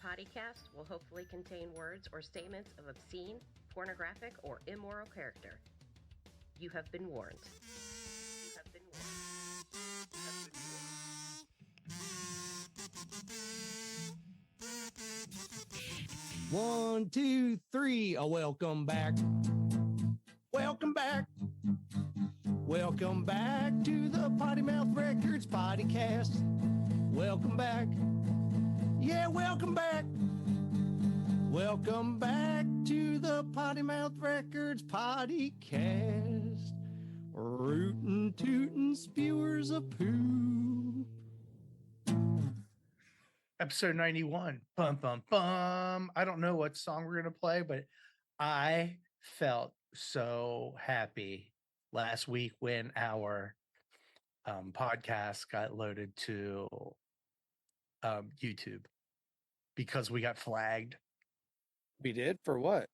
podcast will hopefully contain words or statements of obscene, pornographic, or immoral character. You have been warned. You have been warned. You have been warned. 1, 2, 3. Welcome back. Welcome back. Welcome back to the Potty Mouth Records podcast. Welcome back. Yeah, welcome back. Welcome back to the Potty Mouth Records podcast. Rootin' tootin' spewers of poop. Episode 91. Bum, bum, bum. I don't know what song we're going to play, but I felt so happy last week when our podcast got loaded to YouTube because we got flagged. We did? For what?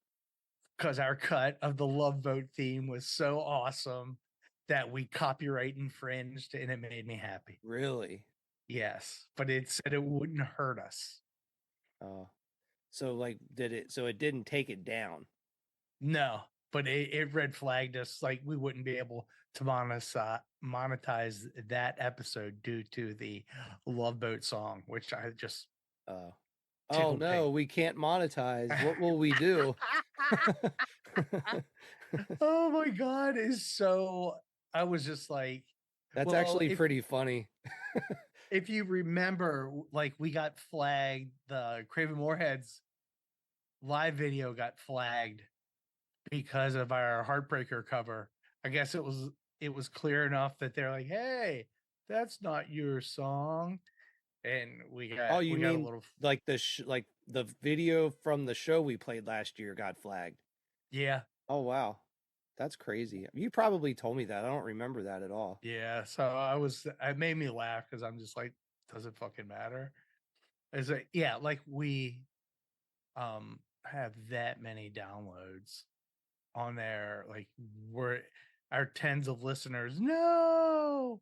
Because our cut of the Love Vote theme was so awesome that we copyright infringed, and it made me happy. Really? Yes, but it said it wouldn't hurt us. Oh, so like, so it didn't take it down? No, but it red flagged us, like we wouldn't be able to monetize that episode due to the Love Boat song, which I just oh no, we can't monetize. What will we do? Oh my God, I was just like, that's actually pretty funny. If you remember, like, we got flagged, the Craven Moorheads live video got flagged because of our Heartbreaker cover. I guess it was clear enough that they're like, hey, that's not your song. And we got a little like like the video from the show we played last year got flagged. Yeah. Oh wow. That's crazy. You probably told me that. I don't remember that at all. Yeah, so it made me laugh because I'm just like, does it fucking matter? Is it, yeah, like we have that many downloads on there, like we're our tens of listeners. No,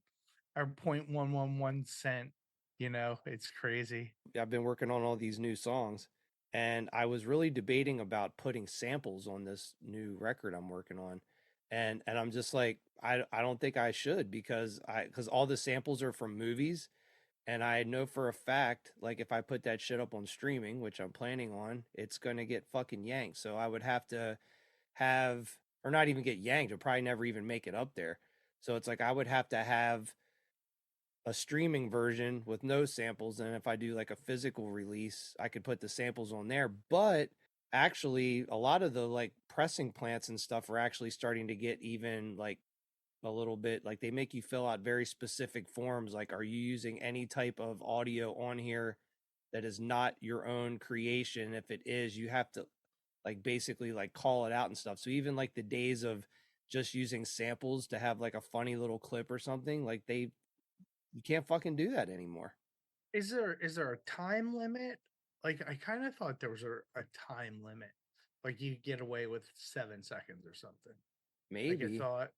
our 0.111 cent, it's crazy. I've been working on all these new songs, and I was really debating about putting samples on this new record I'm working on. And I'm just like, I don't think I should because all the samples are from movies, and I know for a fact, like if I put that shit up on streaming, which I'm planning on, it's gonna get fucking yanked. So I would have to or not even get yanked, or probably never even make it up there. So it's like I would have to have a streaming version with no samples, and if I do like a physical release, I could put the samples on there. But actually, a lot of the like pressing plants and stuff are actually starting to get even like a little bit, like they make you fill out very specific forms, like, are you using any type of audio on here that is not your own creation? If it is, you have to like basically like call it out and stuff. So even like the days of just using samples to have like a funny little clip or something, like you can't fucking do that anymore. Is there a time limit? Like, I kind of thought there was a time limit. Like you get away with 7 seconds or something. Maybe. Like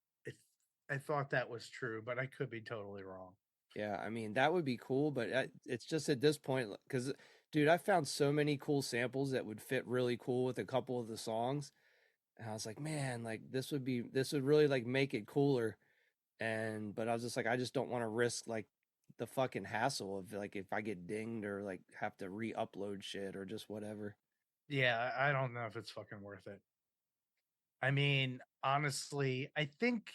I thought that was true, but I could be totally wrong. Yeah, I mean, that would be cool, but it's just at this point, because, dude, I found so many cool samples that would fit really cool with a couple of the songs. And I was like, man, like this would really like make it cooler. But I was just like, I just don't want to risk like the fucking hassle of like if I get dinged or like have to re-upload shit or just whatever. Yeah, I don't know if it's fucking worth it. I mean, honestly, I think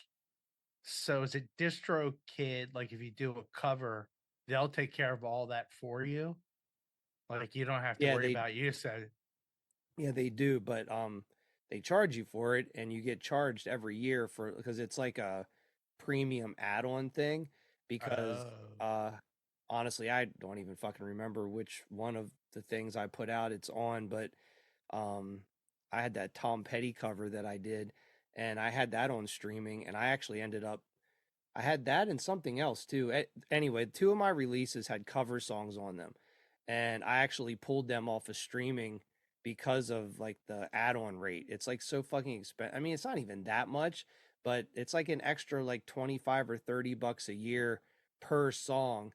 so. Is it DistroKid? Like, if you do a cover, they'll take care of all that for you. Like, you don't have to worry about you said. Yeah, they do, but they charge you for it, and you get charged every year because it's like a premium add-on thing. Because honestly, I don't even fucking remember which one of the things I put out it's on, but I had that Tom Petty cover that I did, and I had that on streaming, and I actually I had that and something else too. Anyway, 2 of my releases had cover songs on them, and I actually pulled them off of streaming because of like the add-on rate. It's like so fucking expensive. I mean, it's not even that much, but it's like an extra like 25 or $30 a year per song.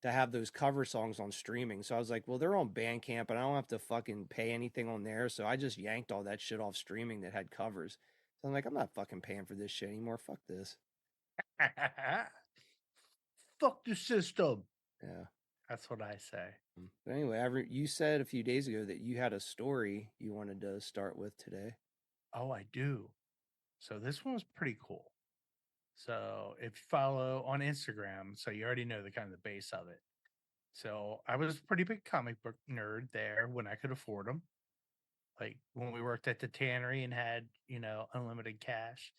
to have those cover songs on streaming. So I was like, well, they're on Bandcamp and I don't have to fucking pay anything on there. So I just yanked all that shit off streaming that had covers. So I'm like, I'm not fucking paying for this shit anymore. Fuck this. Fuck the system. Yeah. That's what I say. But anyway, you said a few days ago that you had a story you wanted to start with today. Oh, I do. So this one was pretty cool. So if you follow on Instagram, so you already know the kind of the base of it. So I was a pretty big comic book nerd there when I could afford them. Like when we worked at the tannery and had, unlimited cash.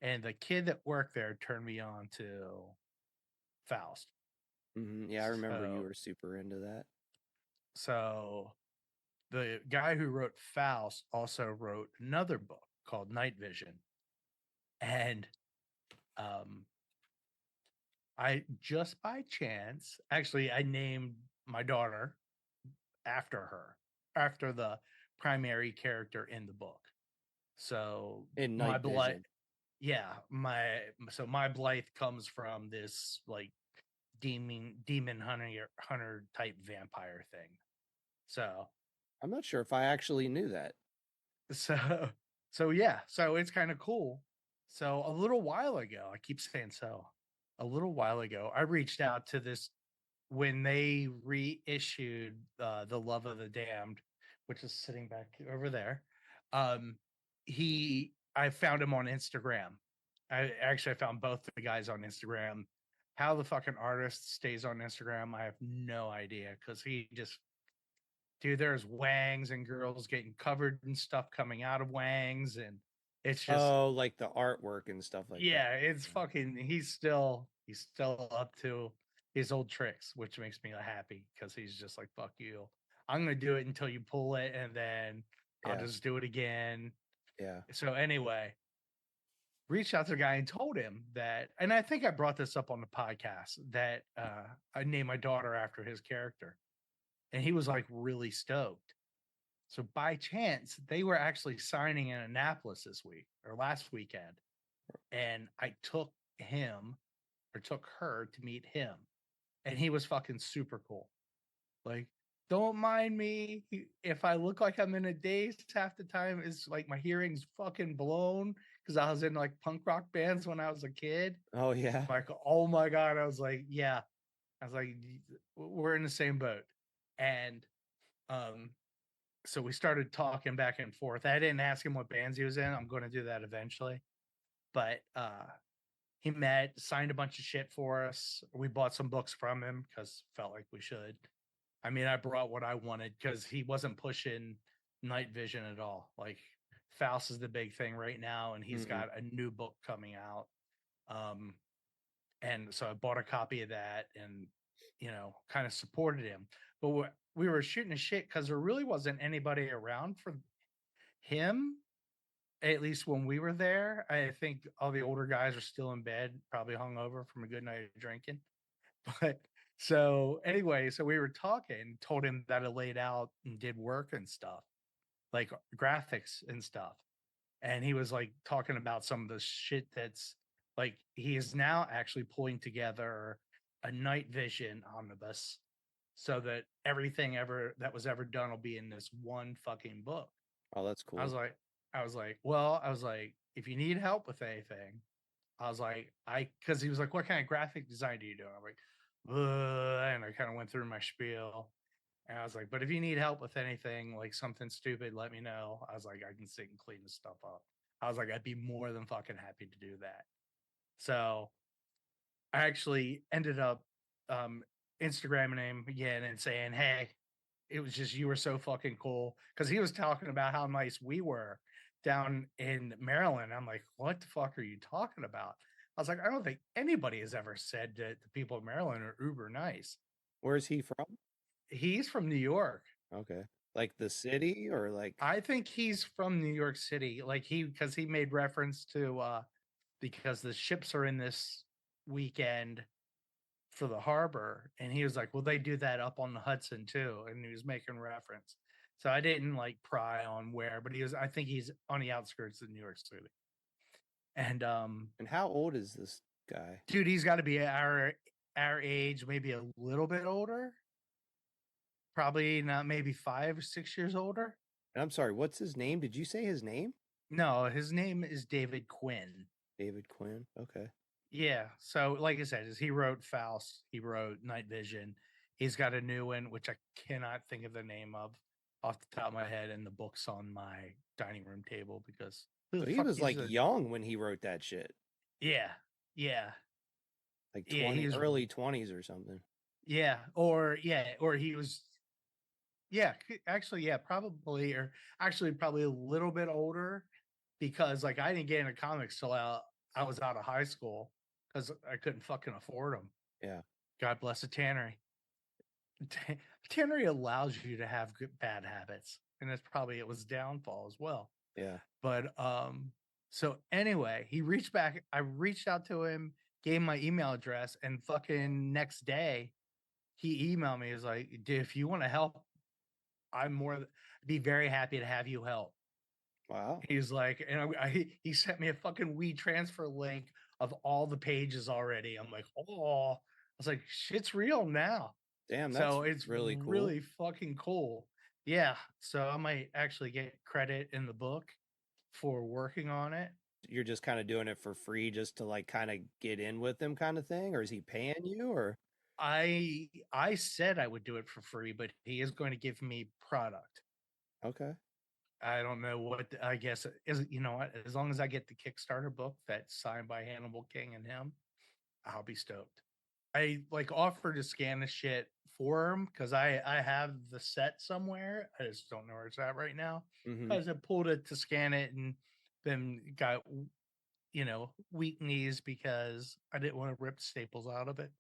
And the kid that worked there turned me on to Faust. Yeah, I remember you So, were super into that. so the guy who wrote Faust also wrote another book called Nightvision. And I just by chance, actually, I named my daughter after her, after the primary character in the book. So In my Night Blythe, Vision. yeah, my Blythe comes from this like demon hunter type vampire thing. So I'm not sure if I actually knew that. so so yeah, so it's kind of cool. So a little while ago, I keep saying so. A little while ago, I reached out to this when they reissued The Love of the Damned, which is sitting back over there. um I found him on Instagram. I found both the guys on Instagram. How the fucking artist stays on Instagram, I have no idea, because he just, dude, there's wangs and girls getting covered in stuff coming out of wangs, and it's just, Oh, like the artwork and stuff like that. yeah, it's fucking, he's still up to his old tricks, which makes me happy, because he's just like, fuck you, I'm gonna do it until you pull it, and then I'll Yeah. just do it again. Yeah. So anyway, reached out to the guy and told him that, and I think I brought this up on the podcast, that I named my daughter after his character, and he was like really stoked. So by chance, they were actually signing in Annapolis this week or last weekend. And I took her to meet him. And he was fucking super cool. Like, don't mind me if I look like I'm in a daze half the time. It's like my hearing's fucking blown because I was in like punk rock bands when I was a kid. Oh yeah. Like, oh my God. I was like, yeah. I was like, we're in the same boat. And so we started talking back and forth. I didn't ask him what bands he was in. I'm going to do that eventually. But he signed a bunch of shit for us. We bought some books from him because felt like we should. I mean, I brought what I wanted because he wasn't pushing Night Vision at all. Like, Faust is the big thing right now, and he's got a new book coming out. And so I bought a copy of that and, kind of supported him. But we were shooting a shit because there really wasn't anybody around for him, at least when we were there. I think all the older guys are still in bed, probably hungover from a good night of drinking. But so anyway, so we were talking, told him that I laid out and did work and stuff, like graphics and stuff. And he was like talking about some of the shit that's like, he is now actually pulling together a Night Vision omnibus so that everything ever that was ever done will be in this one fucking book. Oh, that's cool. I was like, if you need help with anything, I was like, because he was like, what kind of graphic design do you do? I'm like, and I kind of went through my spiel. And I was like, but if you need help with anything, like something stupid, let me know. I was like, I can sit and clean this stuff up. I was like, I'd be more than fucking happy to do that. So I actually ended up Instagramming him again and saying, hey, it was just, you were so fucking cool. Because he was talking about how nice we were down in Maryland. I'm like, what the fuck are you talking about? I was like, I don't think anybody has ever said that the people of Maryland are uber nice. Where's he from? He's from New York. Okay. Like the city or like I think he's from New York City. Like because he made reference to because the ships are in this weekend for the harbor, and he was like, well, they do that up on the Hudson too, and he was making reference. So I didn't like pry on where, but I think he's on the outskirts of New York City. And and how old is this guy? dude, he's got to be our age, maybe a little bit older. Probably not, maybe 5 or 6 years older. And I'm sorry, what's his name? Did you say his name? No, his name is David Quinn. David Quinn. Okay. Yeah. So, like I said, is he wrote Faust, he wrote Night Vision. He's got a new one, which I cannot think of the name of off the top of my head, and the book's on my dining room table because who So the he fuck was like uses it? young when he wrote that shit, Yeah, yeah, like yeah. 20, early 20s or something. or he was, actually, yeah, probably, or actually, probably a little bit older because, like, I didn't get into comics till I was out of high school because I couldn't fucking afford them. Yeah. God bless the tannery. Tannery allows you to have bad habits, and that's probably it was downfall as well. Yeah. But so anyway, he reached back. I reached out to him, gave him my email address, and fucking next day he emailed me. He was like, "Dude, if you want to help, be very happy to have you help." Wow. He's like, and he sent me a fucking WeTransfer link of all the pages already. I'm like, oh, I was like, shit's real now. Damn, that's So it's really cool. really fucking cool. Yeah. So I might actually get credit in the book for working on it. You're just kind of doing it for free just to like kind of get in with him kind of thing, or is he paying you or I said I would do it for free, but he is going to give me product. okay. I don't know what I guess is, you know what, as long as I get the Kickstarter book that's signed by Hannibal King and him, I'll be stoked. I like offered to scan the shit for him because I have the set somewhere. I just don't know where it's at right now. Mm-hmm. I just pulled it to scan it and then got weak knees because I didn't want to rip staples out of it.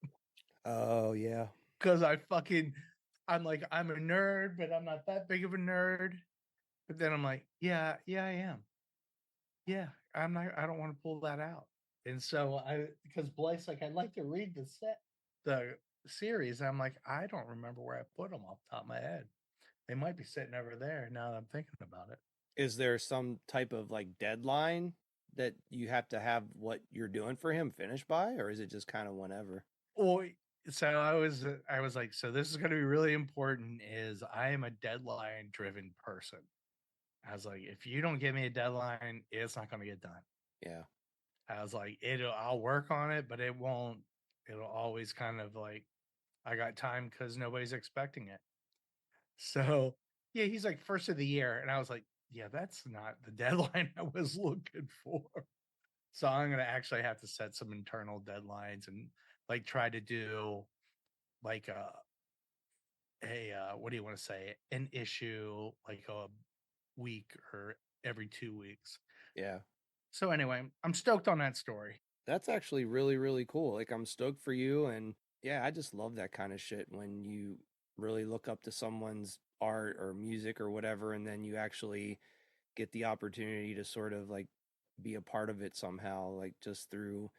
Oh yeah. Because I'm like, I'm a nerd, but I'm not that big of a nerd. But then I'm like, yeah, I am. Yeah, I don't want to pull that out. And so because Blake's like, I'd like to read the series. I'm like, I don't remember where I put them off the top of my head. They might be sitting over there now that I'm thinking about it. Is there some type of like deadline that you have to have what you're doing for him finished by, or is it just kind of whenever? Well, so I was like, so this is going to be really important. Is I am a deadline driven person. I was like, if you don't give me a deadline, it's not going to get done. Yeah. I was like, I'll work on it, but it won't. It'll always kind of like, I got time because nobody's expecting it. So yeah, he's like first of the year, and I was like, yeah, that's not the deadline I was looking for. So I'm gonna actually have to set some internal deadlines and like try to do like what do you want to say, an issue like a week or every 2 weeks. Yeah. So anyway, I'm stoked on that story. That's actually really, really cool. Like I'm stoked for you. And yeah, I just love that kind of shit when you really look up to someone's art or music or whatever, and then you actually get the opportunity to sort of like be a part of it somehow, like just through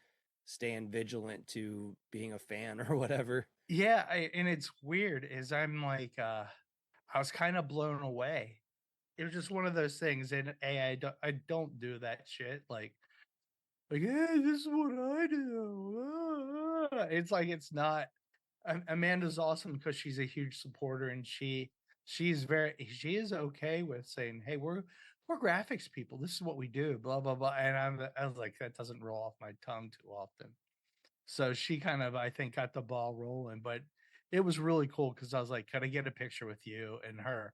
staying vigilant to being a fan or whatever. Yeah, and it's weird is I'm like I was kind of blown away. It was just one of those things, and I don't do that shit like hey, this is what I do. It's like it's not. Amanda's awesome because she's a huge supporter, and she is okay with saying, hey, we're graphics people. This is what we do. Blah blah blah. And I was like, that doesn't roll off my tongue too often. So she kind of, I think, got the ball rolling, but it was really cool because I was like, can I get a picture with you and her?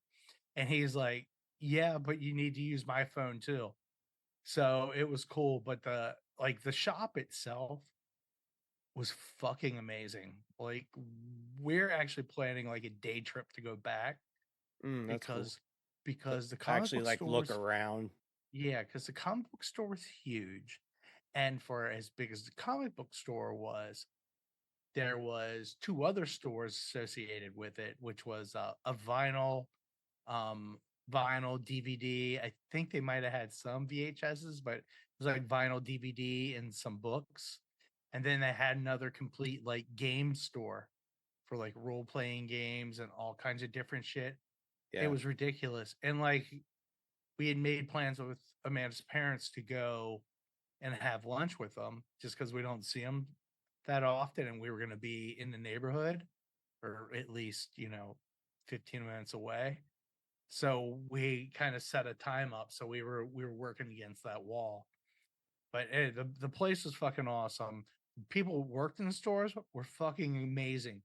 And he's like, yeah, but you need to use my phone too. So it was cool. But the shop itself was fucking amazing. Like we're actually planning like a day trip to go back That's cool. because the comic Actually book like look stores, around. yeah, because the comic book store is huge. And for as big as the comic book store was, there was two other stores associated with it, which was a um, vinyl DVD. I think they might have had some VHSs, but it was like vinyl DVD and some books. And then they had another complete like game store for like role playing games and all kinds of different shit. It Yeah. was ridiculous. And like we had made plans with Amanda's parents to go and have lunch with them just because we don't see them that often, and we were going to be in the neighborhood, or at least 15 minutes away. So we kind of set a time up. So we were working against that wall. But the place was fucking awesome. People who worked in the stores were fucking amazing.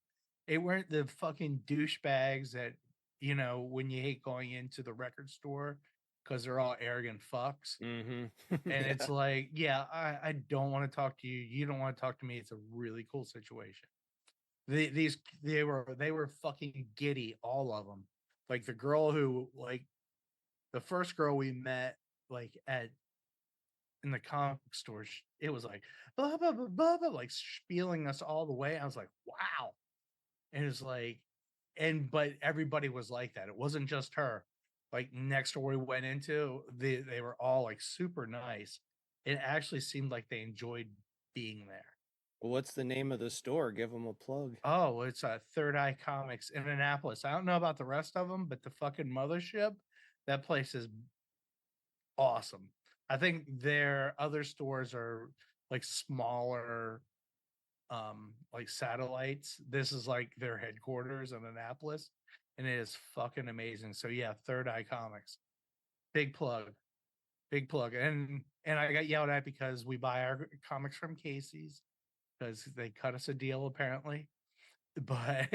They weren't the fucking douchebags that when you hate going into the record store because they're all arrogant fucks. Mm-hmm. And Yeah. it's like, yeah, I don't want to talk to you. You don't want to talk to me. It's a really cool situation. They were fucking giddy, all of them. Like the girl who the first girl we met like at in the comic store, it was like blah blah blah blah, blah like spieling us all the way. I was like, wow. And it's like, but everybody was like that. It wasn't just her. Like next door we went into, they were all like super nice. It actually seemed like they enjoyed being there. Well, what's the name of the store? Give them a plug. Oh, it's a Third Eye Comics in Annapolis. I don't know about the rest of them, but the fucking mothership, that place is awesome. I think their other stores are like smaller, like satellites. This is like their headquarters in Annapolis, and it is fucking amazing. So yeah, Third Eye Comics, big plug, big plug. And I got yelled at because we buy our comics from Casey's because they cut us a deal apparently, but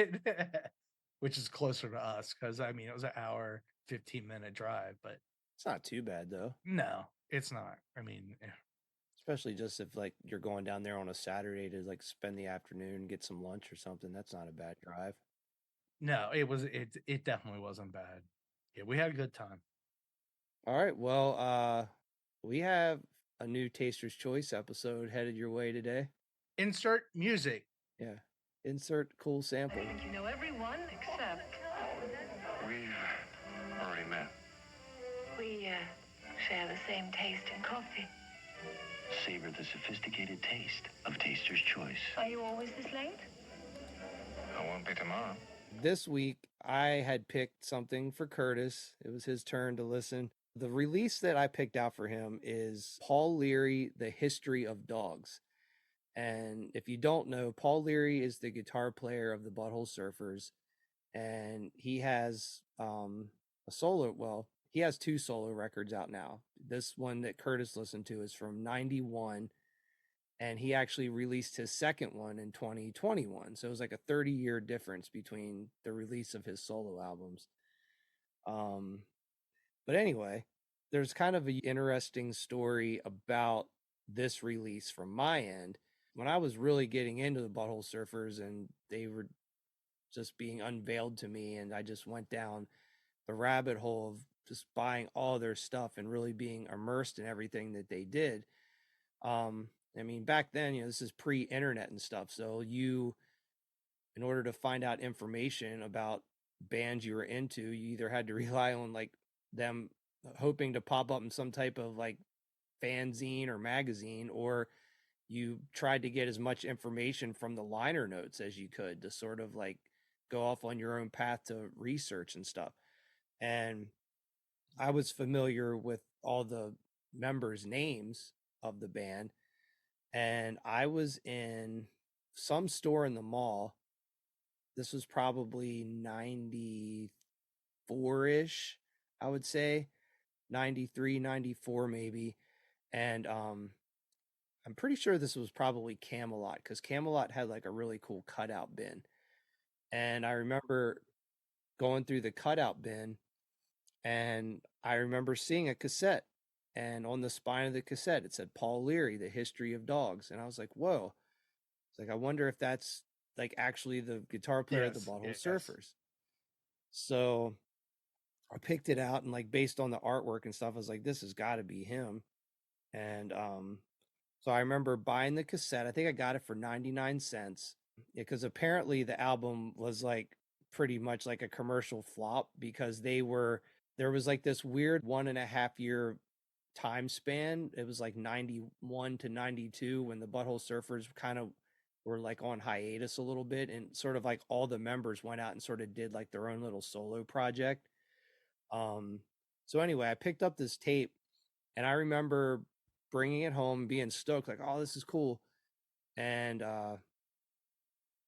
which is closer to us because I mean it was an hour 15-minute drive, but It's not too bad though. no, it's not. I mean, Especially just if like you're going down there on a Saturday to like spend the afternoon, get some lunch or something. That's not a bad drive. no, it definitely wasn't bad. Yeah, we had a good time. All right. Well, we have a new Taster's Choice episode headed your way today. Insert music. Yeah. Insert cool sample. I think you know everyone except. We've already met. We share the same taste in coffee. Savor the sophisticated taste of Taster's Choice. Are you always this late? I won't be tomorrow. This week, I had picked something for Curtis. It was his turn to listen. The release that I picked out for him is Paul Leary, The History of Dogs. And if you don't know, Paul Leary is the guitar player of the Butthole Surfers. And he has he has 2 solo records out now. This one that Curtis listened to is from 91. And he actually released his second one in 2021. So it was like a 30-year difference between the release of his solo albums. But anyway, there's kind of an interesting story about this release from my end. When I was really getting into the Butthole Surfers and they were just being unveiled to me, and I just went down the rabbit hole of just buying all their stuff and really being immersed in everything that they did. I mean, back then, this is pre-internet and stuff. So in order to find out information about bands you were into, you either had to rely on like them hoping to pop up in some type of like fanzine or magazine, or you tried to get as much information from the liner notes as you could to sort of like go off on your own path to research and stuff. And I was familiar with all the members' names of the band. And I was in some store in the mall. This was probably 94-ish, I would say. 93, 94 maybe. And I'm pretty sure this was probably Camelot, because Camelot had like a really cool cutout bin. And I remember going through the cutout bin, and I remember seeing a cassette. And on the spine of the cassette, it said Paul Leary, The History of Dogs. And I was like, whoa. It's like, I wonder if that's like actually the guitar player of the Butthole Surfers. So I picked it out, and like based on the artwork and stuff, I was like, this has got to be him. And so I remember buying the cassette. I think I got it for 99 cents because apparently the album was like pretty much like a commercial flop, because there was like this weird 1.5 year time span. It was like 91 to 92 when the Butthole Surfers kind of were like on hiatus a little bit, and sort of like all the members went out and sort of did like their own little solo project. So anyway, I picked up this tape, and I remember bringing it home, being stoked, like, oh, this is cool. And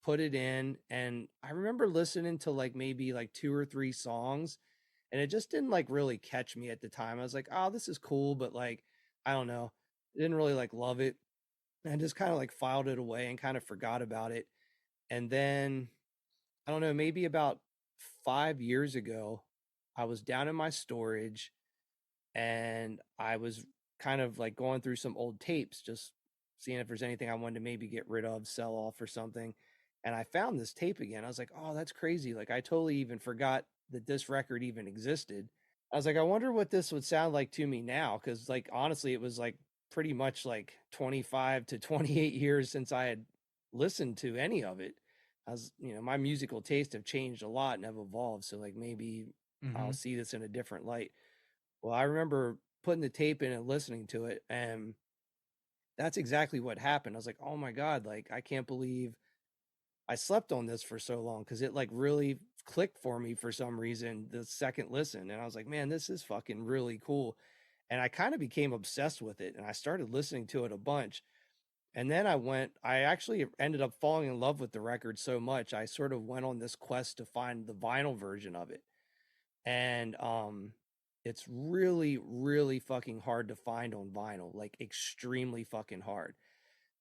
put it in, and I remember listening to like maybe like 2 or 3 songs, and it just didn't like really catch me at the time. I was like, oh, this is cool, but like, I don't know, didn't really like love it. And I just kind of like filed it away and kind of forgot about it. And then I don't know, maybe about 5 years ago, I was down in my storage and I was kind of like going through some old tapes, just seeing if there's anything I wanted to maybe get rid of, sell off or something. And I found this tape again. I was like, oh, that's crazy. Like, I totally even forgot that this record even existed. I was like, I wonder what this would sound like to me now. Cause, like, honestly, it was like pretty much like 25 to 28 years since I had listened to any of it. I was, my musical taste have changed a lot and have evolved. So, like, maybe I'll see this in a different light. Well, I remember putting the tape in and listening to it, and that's exactly what happened. I was like, oh my God, like, I can't believe I slept on this for so long, because it like really clicked for me for some reason the second listen. And I was like, man, this is fucking really cool. And I kind of became obsessed with it, and I started listening to it a bunch. And then I actually ended up falling in love with the record so much, I sort of went on this quest to find the vinyl version of it. And it's really, really fucking hard to find on vinyl, like extremely fucking hard.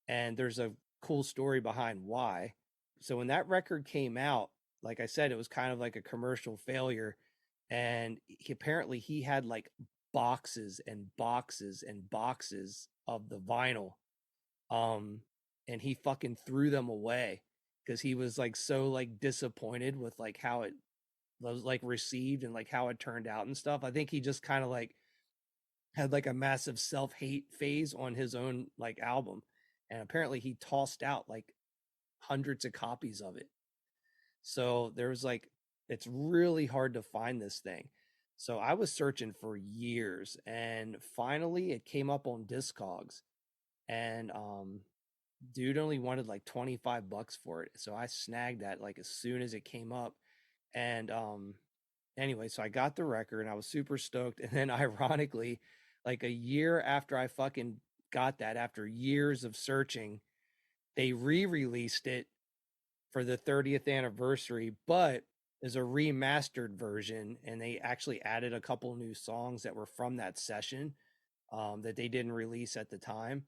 And there's a cool story behind why. So when that record came out, like I said, it was kind of like a commercial failure. And apparently he had like boxes and boxes and boxes of the vinyl. And he fucking threw them away because he was like so like disappointed with like how it was like received and like how it turned out and stuff. I think he just kind of like had like a massive self-hate phase on his own like album. And apparently he tossed out like hundreds of copies of it. So there was like, it's really hard to find this thing. So I was searching for years, and finally it came up on Discogs, and dude only wanted like $25 for it. So I snagged that like as soon as it came up. And anyway, so I got the record and I was super stoked. And then ironically, like a year after I fucking got that, after years of searching, they re-released it for the 30th anniversary, but as a remastered version. And they actually added a couple new songs that were from that session that they didn't release at the time.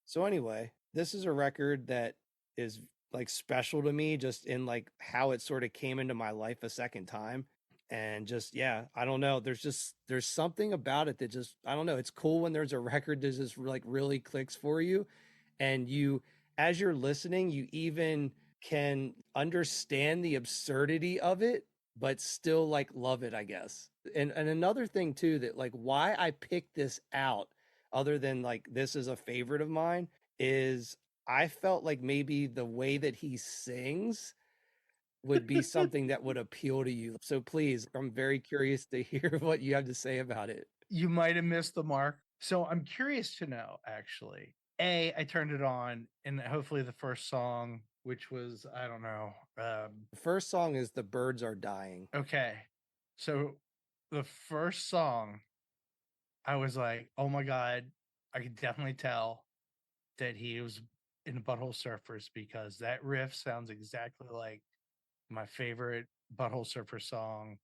So anyway, this is a record that is like special to me, just in like how it sort of came into my life a second time. And just, yeah, I don't know, there's something about it that just, I don't know, it's cool when there's a record that just like really clicks for you, and you, as you're listening, you even can understand the absurdity of it but still like love it, I guess. And another thing too, that like why I picked this out, other than like this is a favorite of mine, is I felt like maybe the way that he sings would be something that would appeal to you. So please, I'm very curious to hear what you have to say about it. You might have missed the mark. So I'm curious to know, actually. I turned it on, and hopefully the first song, which was, I don't know. The first song is The Birds Are Dying. Okay. So the first song, I was like, oh my God, I could definitely tell that he was in Butthole Surfers, because that riff sounds exactly like my favorite Butthole Surfer song.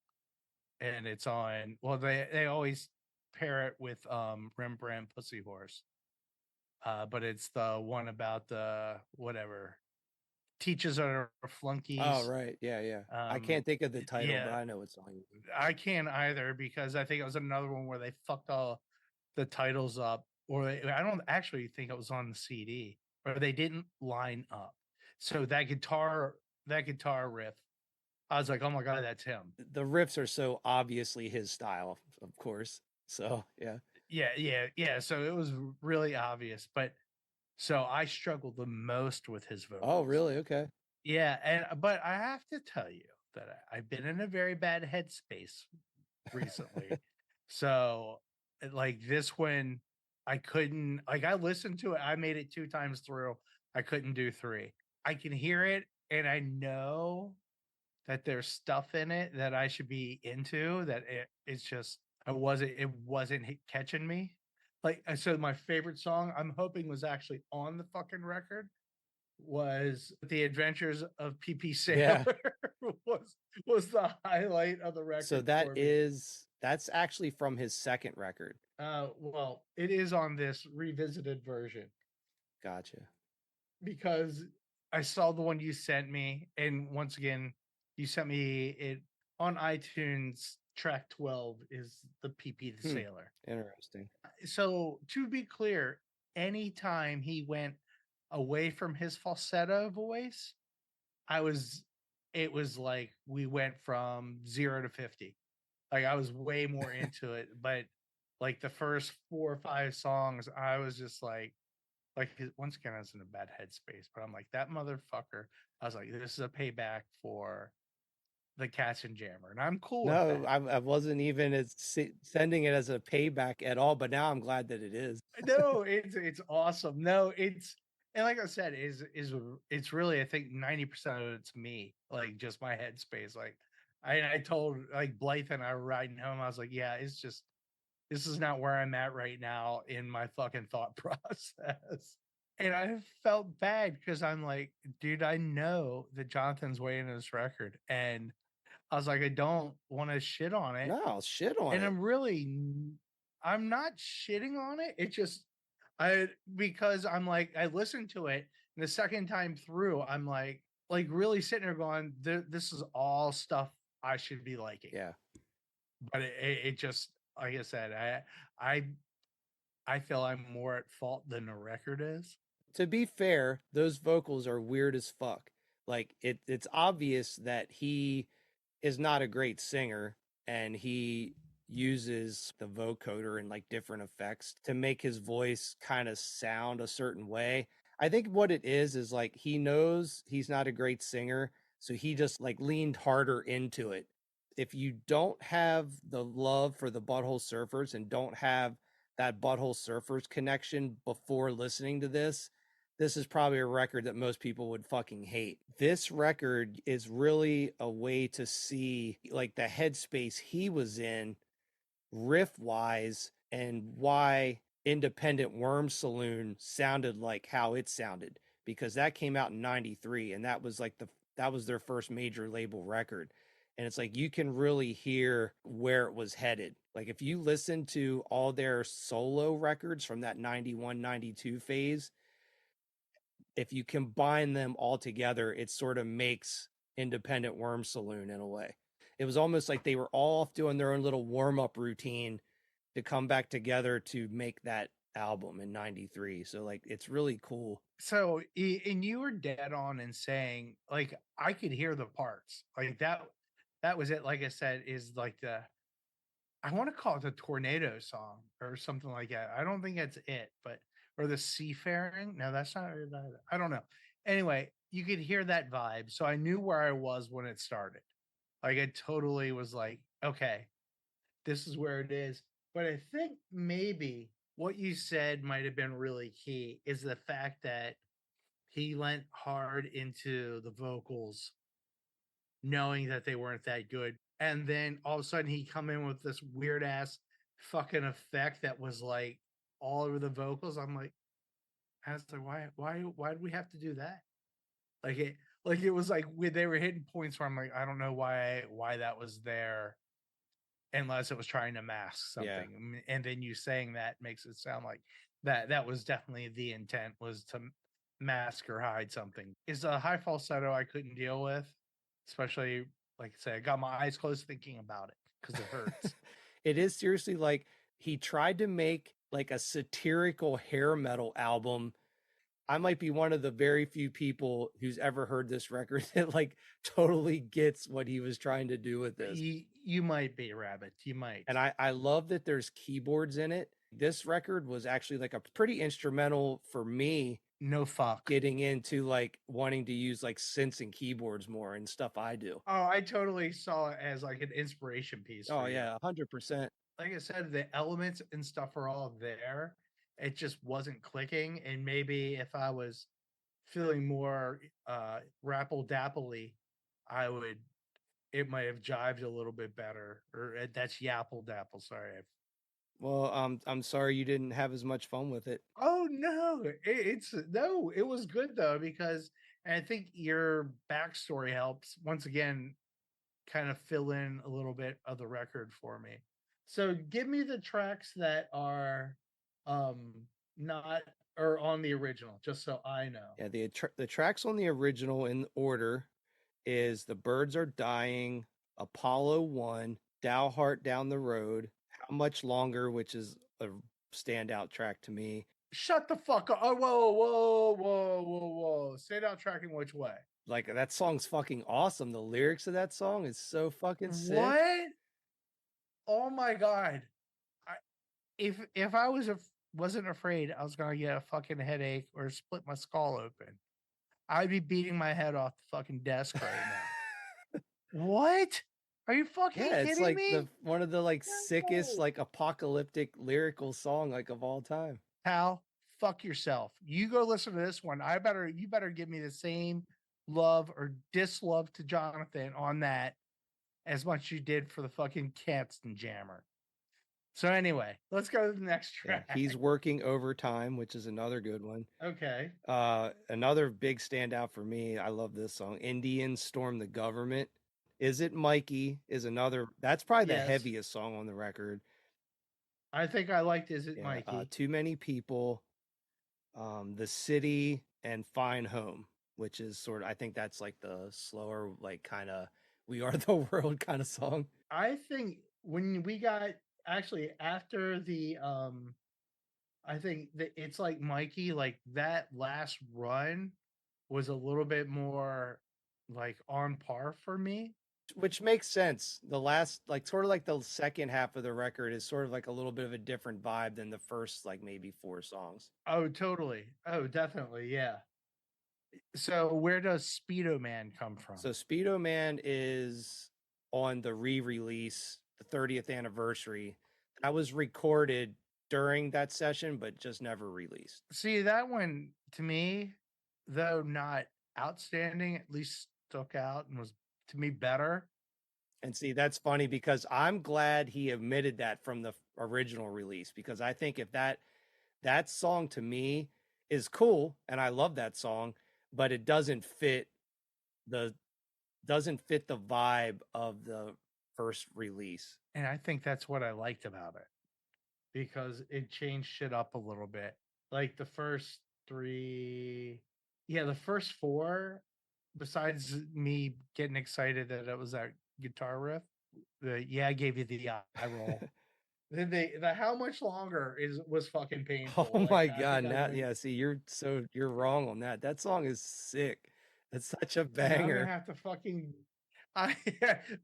And it's on, well, they always pair it with Rembrandt Pussy Horse. But it's the one about the whatever teachers are flunkies. Oh, right. Yeah. I can't think of the title, but I know what song you mean. I can't either, because I think it was another one where they fucked all the titles up, or I don't actually think it was on the CD, or they didn't line up. So that guitar riff, I was like, oh my God, that's him. The riffs are so obviously his style, of course. So yeah. Yeah. So it was really obvious, but so I struggled the most with his vocals. Oh, really? Okay. Yeah, but I have to tell you that I've been in a very bad headspace recently. So, like this one, I couldn't, like, I listened to it. I made it 2 times through. I couldn't do 3. I can hear it, and I know that there's stuff in it that I should be into. That it's just it wasn't catching me. Like, so my favorite song, I'm hoping, was actually on the fucking record, was The Adventures of PP Yeah. Sailor was the highlight of the record. So that's actually from his second record. Well, it is on this revisited version Gotcha. because I saw the one you sent me, and once again, you sent me it on iTunes. Track 12 is the PP the Sailor. Interesting. So to be clear, anytime he went away from his falsetto voice, it was like we went from 0 to 50. Like I was way more into it, but like the first 4 or 5 songs, I was just like once again, I was in a bad headspace, but I'm like, that motherfucker. I was like, this is a payback for the Cats and Jammer, and I'm cool with No, that. I wasn't even sending it as a payback at all, but now I'm glad that it is. No, it's awesome. No, and like I said, it's really, I think 90% of it's me, like just my headspace. Like I told like Blythe and I were riding home, I was like, yeah, it's just this is not where I'm at right now in my fucking thought process. And I felt bad because I'm like, dude, I know that Jonathan's waiting on this record. And I was like, I don't want to shit on it. No, I'll shit on And it. I'm not shitting on it. It just, because I'm like, I listened to it and the second time through, I'm like really sitting there going, this is all stuff I should be liking. Yeah. But it just, like I said, I feel I'm more at fault than the record is. To be fair, those vocals are weird as fuck. Like it's obvious that he is not a great singer and he uses the vocoder and like different effects to make his voice kind of sound a certain way. I think what it is like he knows he's not a great singer, so he just like leaned harder into it. If you don't have the love for the Butthole Surfers and don't have that Butthole Surfers connection before listening to this is probably a record that most people would fucking hate. This record is really a way to see like the headspace he was in riff wise and why Independent Worm Saloon sounded like how it sounded, because that came out in 93 and that was like that was their first major label record. And it's like you can really hear where it was headed. Like if you listen to all their solo records from that 91 92 phase, if you combine them all together, it sort of makes Independent Worm Saloon in a way. It was almost like they were all doing their own little warm-up routine to come back together to make that album in 93. So like it's really cool. So and you were dead on in saying like I could hear the parts. Like that was it. Like I said, is like I want to call it the Tornado song or something like that. I don't think that's it, but or the Seafaring. No, that's not it either. I don't know. Anyway, you could hear that vibe. So I knew where I was when it started. Like it totally was like, okay, this is where it is. But I think maybe what you said might have been really key is the fact that he went hard into the vocals, knowing that they weren't that good. And then all of a sudden he come in with this weird ass fucking effect that was like all over the vocals. I'm like, I was like, why did we have to do that? Like it was like they were hitting points where I'm like, I don't know why that was there unless it was trying to mask something. Yeah. And then you saying that makes it sound like that was definitely the intent, was to mask or hide something. Is a high falsetto I couldn't deal with, especially like I said, I got my eyes closed thinking about it because it hurts. It is seriously like he tried to make like a satirical hair metal album. I might be one of the very few people who's ever heard this record that like totally gets what he was trying to do with this. You might be, Rabbit. You might. And I love that there's keyboards in it. This record was actually like a pretty instrumental for me. No fuck. Getting into like wanting to use like synths and keyboards more and stuff I do. Oh, I totally saw it as like an inspiration piece. Oh yeah, 100%. Like I said, the elements and stuff are all there. It just wasn't clicking. And maybe if I was feeling more rapple dapply, it might have jived a little bit better. Or that's yapple dapple. Sorry. Well, I'm sorry you didn't have as much fun with it. Oh no, it was good though because and I think your backstory helps once again kind of fill in a little bit of the record for me. So give me the tracks that are um not or on the original, just so I know. Yeah, the tracks on the original in order is "The Birds Are Dying," "Apollo 1," "Heart Down the Road," "How Much Longer," which is a standout track to me. Shut the fuck up. Oh, whoa. Say out tracking which way? Like that song's fucking awesome. The lyrics of that song is so fucking sick. What? Oh my god. If I wasn't afraid I was gonna get a fucking headache or split my skull open, I'd be beating my head off the fucking desk right now. What? Are you fucking Yeah, it's kidding like me? one of the like sickest No. like apocalyptic lyrical song like of all time. Pal, fuck yourself. You go listen to this one. You better give me the same love or dislove to Jonathan on that as much as you did for the fucking Capstan Jammer. So anyway, let's go to the next Yeah, track. He's Working Overtime, which is another good one. Okay. Another big standout for me. I love this song. "Indians Storm the Government." "Is It Mikey" is another. That's probably the Yes. heaviest song on the record. I think I liked Is It Yeah, Mikey? "Too Many People," "The City," and "Fine Home," which is sort of, I think that's like the slower, like kind of "We Are the World" kind of song. I think when we got actually after the I think that It's Like Mikey, like that last run was a little bit more like on par for me. Which makes sense. The last, like, sort of like the second half of the record is sort of like a little bit of a different vibe than the first, like maybe 4 songs. Oh, totally. Oh, definitely. Yeah. So where does Speedo Man come from? So Speedo Man is on the re-release, the 30th anniversary. That was recorded during that session, but just never released. See, that one to me, though not outstanding, at least stuck out and was to me better. And see, that's funny because I'm glad he omitted that from the original release, because I think if that song to me is cool and I love that song, but it doesn't fit the vibe of the first release. And I think that's what I liked about it because it changed shit up a little bit. Like the first the first four, besides me getting excited that it was that guitar riff, I gave you the eye roll. Then the how much longer was fucking painful. Oh Like, my I think god, I now went- yeah, see you're wrong on that. That song is sick. It's such a I'm gonna banger. have to fucking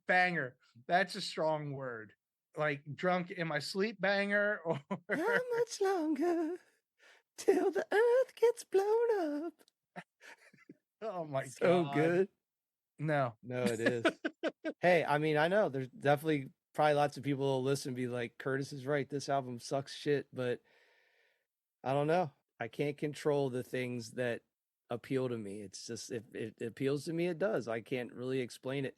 banger. That's a strong word. Like drunk in my sleep banger or How much longer till the earth gets blown up? oh my So god. good. No. No, it is. Hey, I mean, I know there's definitely probably lots of people who'll listen and be like, Curtis is right, this album sucks shit, but I don't know. I can't control the things that appeal to me. It's just if it appeals to me, it does. I can't really explain it.